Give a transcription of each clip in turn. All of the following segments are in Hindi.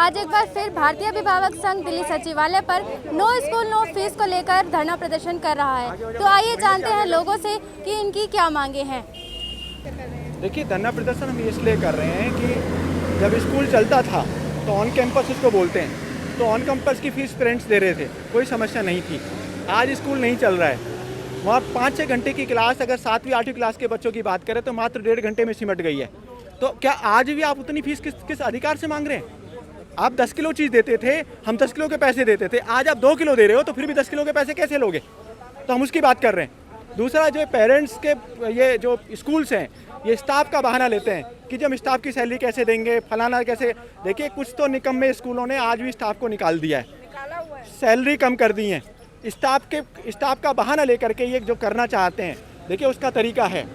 आज एक बार फिर भारतीय अभिभावक संघ दिल्ली सचिवालय पर नो स्कूल नो फीस को लेकर धरना प्रदर्शन कर रहा है। तो आइए जानते हैं लोगों से कि इनकी क्या मांगे हैं। देखिए, धरना प्रदर्शन हम इसलिए कर रहे हैं कि जब स्कूल चलता था तो ऑन कैंपस उसको बोलते हैं, तो ऑन कैंपस की फ़ीस पेरेंट्स दे रहे थे, कोई समस्या नहीं थी। आज स्कूल नहीं चल रहा है, वहाँ 5-6 घंटे की क्लास अगर 7वीं 8वीं क्लास के बच्चों की बात करें तो मात्र 1.5 घंटे में सिमट गई है। तो क्या आज भी आप उतनी फीस किस अधिकार से मांग रहे हैं? आप 10 किलो चीज़ देते थे, हम 10 किलो के पैसे देते थे, आज आप 2 किलो दे रहे हो तो फिर भी 10 किलो के पैसे कैसे लोगे? तो हम उसकी बात कर रहे हैं। दूसरा, जो पेरेंट्स के ये जो स्कूल्स हैं, ये स्टाफ का बहाना लेते हैं कि जब स्टाफ की सैलरी कैसे देंगे, फलाना कैसे। देखिए, कुछ तो निकम्मे स्कूलों ने आज भी स्टाफ को निकाल दिया है, सैलरी कम कर दी है। स्टाफ का बहाना लेकर के ये जो करना चाहते हैं, देखिए उसका तरीका है।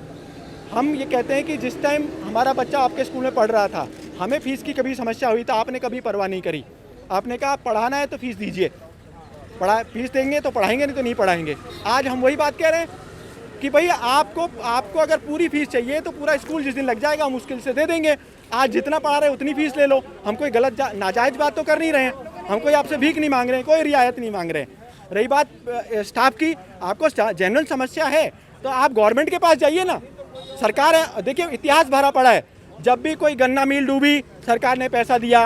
हम ये कहते हैं कि जिस टाइम हमारा बच्चा आपके स्कूल में पढ़ रहा था, हमें फ़ीस की कभी समस्या हुई तो आपने कभी परवाह नहीं करी। आपने कहा पढ़ाना है तो फ़ीस दीजिए, फीस देंगे तो पढ़ाएंगे, नहीं तो नहीं पढ़ाएंगे। आज हम वही बात कह रहे हैं कि भैया आपको अगर पूरी फीस चाहिए तो पूरा स्कूल जिस दिन लग जाएगा हम मुश्किल से दे देंगे। आज जितना पढ़ा रहे उतनी फीस ले लो। हम कोई गलत नाजायज़ बात तो कर नहीं रहे हैं, हम कोई आपसे भीख नहीं मांग रहे हैं, कोई रियायत नहीं मांग रहे हैं। रही बात स्टाफ की, आपको जनरल समस्या है तो आप गवर्नमेंट के पास जाइए ना। सरकार है, देखिए इतिहास भरा पड़ा है, जब भी कोई गन्ना मिल डूबी सरकार ने पैसा दिया,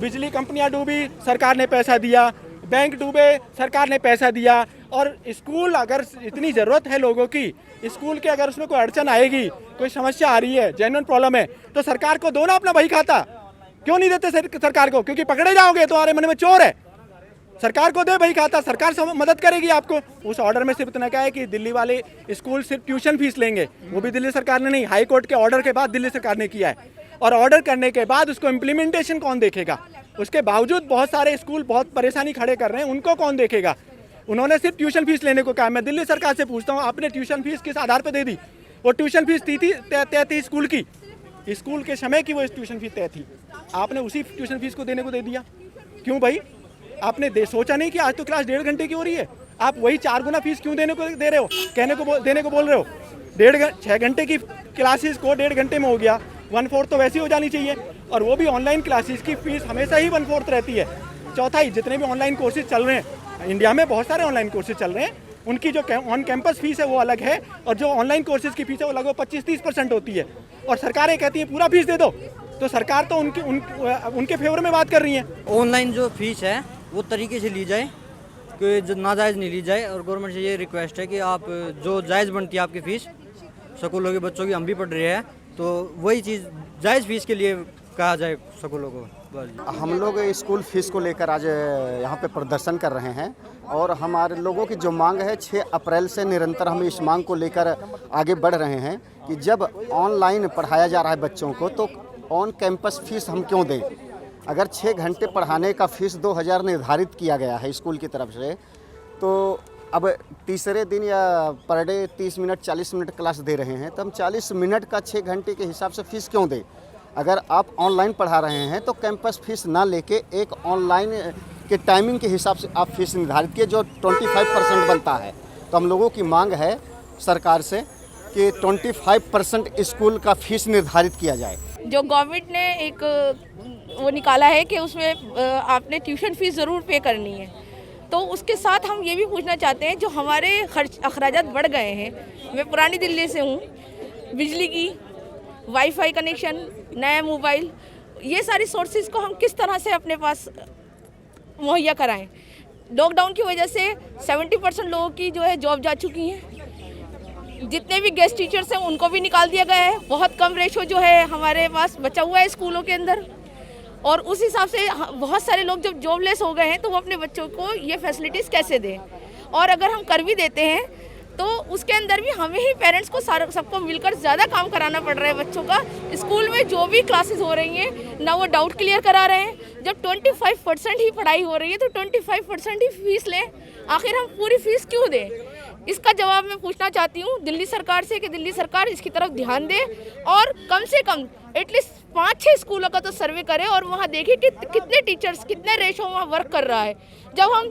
बिजली कंपनियां डूबी सरकार ने पैसा दिया, बैंक डूबे सरकार ने पैसा दिया। और स्कूल अगर इतनी ज़रूरत है लोगों की, स्कूल के अगर उसमें कोई अड़चन आएगी, कोई समस्या आ रही है, जेन्युइन प्रॉब्लम है, तो सरकार को दो ना अपना बही खाता। क्यों नहीं देते सरकार को? क्योंकि पकड़े जाओगे, तुम्हारे मन में चोर है। सरकार को दे बही खाता, सरकार मदद करेगी आपको। उस ऑर्डर में सिर्फ इतना क्या है कि दिल्ली वाले स्कूल सिर्फ ट्यूशन फीस लेंगे, वो भी दिल्ली सरकार ने नहीं, हाई कोर्ट के ऑर्डर के बाद दिल्ली सरकार ने किया है। और ऑर्डर करने के बाद उसको इम्प्लीमेंटेशन कौन देखेगा? उसके बावजूद बहुत सारे स्कूल बहुत परेशानी खड़े कर रहे हैं, उनको कौन देखेगा? उन्होंने सिर्फ ट्यूशन फीस लेने को कहा। मैं दिल्ली सरकार से पूछता हूँ, आपने ट्यूशन फीस किस आधार पर दे दी? वो ट्यूशन फीस तय थी स्कूल की, स्कूल के समय की वो ट्यूशन फीस तय थी, आपने उसी ट्यूशन फीस को देने को दे दिया। क्यों भाई? आपने सोचा नहीं कि आज तो क्लास 1.5 घंटे की हो रही है, आप वही 4 गुना फीस क्यों देने को दे रहे हो? देने को बोल रहे हो। 6 घंटे की क्लासेस को 1.5 घंटे में हो गया, 1/4 तो वैसी हो जानी चाहिए। और वो भी ऑनलाइन क्लासेस की फीस हमेशा ही 1/4 रहती है। चौथाई, जितने भी ऑनलाइन कोर्सेज चल रहे हैं, इंडिया में बहुत सारे ऑनलाइन कोर्सेज चल रहे हैं, उनकी जो ऑन कैंपस फीस है वो अलग है, और जो ऑनलाइन कोर्सेज की फीस है वो लगभग 25-30% होती है। और सरकारें कहती हैं पूरा फीस दे दो, तो सरकार तो उनके फेवर में बात कर रही है। ऑनलाइन जो फीस है वो तरीके से ली जाए, कि जो नाजायज़ नहीं ली जाए। और गवर्नमेंट से ये रिक्वेस्ट है कि आप जो जायज़ बनती है आपकी फ़ीस, स्कूलों के बच्चों की हम भी पढ़ रहे हैं, तो वही चीज़ जायज़ फ़ीस के लिए कहा जाए स्कूलों को। हम लोग स्कूल फीस को लेकर आज यहाँ पे प्रदर्शन कर रहे हैं, और हमारे लोगों की जो मांग है 6 अप्रैल से निरंतर हम इस मांग को लेकर आगे बढ़ रहे हैं कि जब ऑनलाइन पढ़ाया जा रहा है बच्चों को, तो ऑन कैंपस फीस हम क्यों दें? अगर 6 घंटे पढ़ाने का फ़ीस 2000 निर्धारित किया गया है स्कूल की तरफ से, तो अब तीसरे दिन या per day 30 minute 40 minute class दे रहे हैं, तो हम 40 मिनट का 6 घंटे के हिसाब से फ़ीस क्यों दें? अगर आप ऑनलाइन पढ़ा रहे हैं तो कैंपस फ़ीस ना लेके एक ऑनलाइन के टाइमिंग के हिसाब से आप फ़ीस निर्धारित किए, जो 25% बनता है। तो हम लोगों की मांग है सरकार से कि 25% स्कूल का फ़ीस निर्धारित किया जाए। जो गवर्नमेंट ने एक वो निकाला है कि उसमें आपने ट्यूशन फीस ज़रूर पे करनी है, तो उसके साथ हम ये भी पूछना चाहते हैं जो हमारे अखराजात बढ़ गए हैं। मैं पुरानी दिल्ली से हूँ, बिजली की, वाईफाई कनेक्शन, नया मोबाइल, ये सारी सोर्सेज को हम किस तरह से अपने पास मुहैया कराएं? लॉकडाउन की वजह से 70% लोगों की जो है जॉब जा चुकी हैं, जितने भी गेस्ट टीचर्स हैं उनको भी निकाल दिया गया है। बहुत कम रेशो जो है हमारे पास बचा हुआ है स्कूलों के अंदर, और उस हिसाब से बहुत सारे लोग जब जॉबलेस हो गए हैं तो वो अपने बच्चों को ये फैसिलिटीज़ कैसे दें? और अगर हम कर भी देते हैं तो उसके अंदर भी हमें ही पेरेंट्स को सबको मिलकर ज़्यादा काम कराना पड़ रहा है बच्चों का। स्कूल में जो भी क्लासेस हो रही हैं ना, वो डाउट क्लियर करा रहे हैं। जब 25% ही पढ़ाई हो रही है तो 25% ही फीस लें, आखिर हम पूरी फीस क्यों दें? इसका जवाब मैं पूछना चाहती हूँ दिल्ली सरकार से कि दिल्ली सरकार इसकी तरफ ध्यान दे और कम से कम एटलीस्ट 5-6 स्कूलों का तो सर्वे करें और वहाँ देखिए कि कितने टीचर्स कितने रेशो वहाँ वर्क कर रहा है। जब हम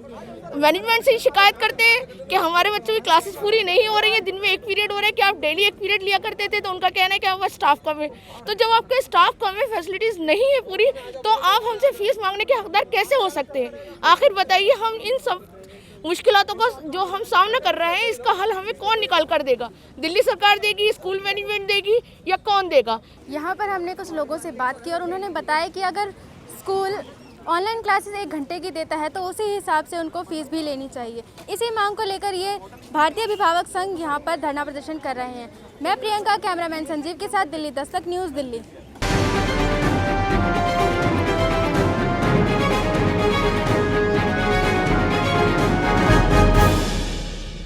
मैनेजमेंट से शिकायत करते हैं कि हमारे बच्चों की क्लासेस पूरी नहीं हो रही है, दिन में एक पीरियड हो रहा है, कि आप डेली एक पीरियड लिया करते थे, तो उनका कहना है कि हमारा स्टाफ कम है। तो जब आपके स्टाफ कम है, फैसिलिटीज़ नहीं है पूरी, तो आप हमसे फीस मांगने के हकदार कैसे हो सकते हैं? आखिर बताइए, हम इन सब मुश्किलातों का जो हम सामना कर रहे हैं, इसका हल हमें कौन निकाल कर देगा? दिल्ली सरकार देगी, स्कूल मैनेजमेंट देगी, या कौन देगा? यहाँ पर हमने कुछ लोगों से बात की और उन्होंने बताया कि अगर स्कूल ऑनलाइन क्लासेस 1 घंटे की देता है तो उसी हिसाब से उनको फीस भी लेनी चाहिए। इसी मांग को लेकर ये भारतीय अभिभावक संघ यहाँ पर धरना प्रदर्शन कर रहे हैं। मैं प्रियंका, कैमरामैन संजीव के साथ दिल्ली दस्तक न्यूज़, दिल्ली।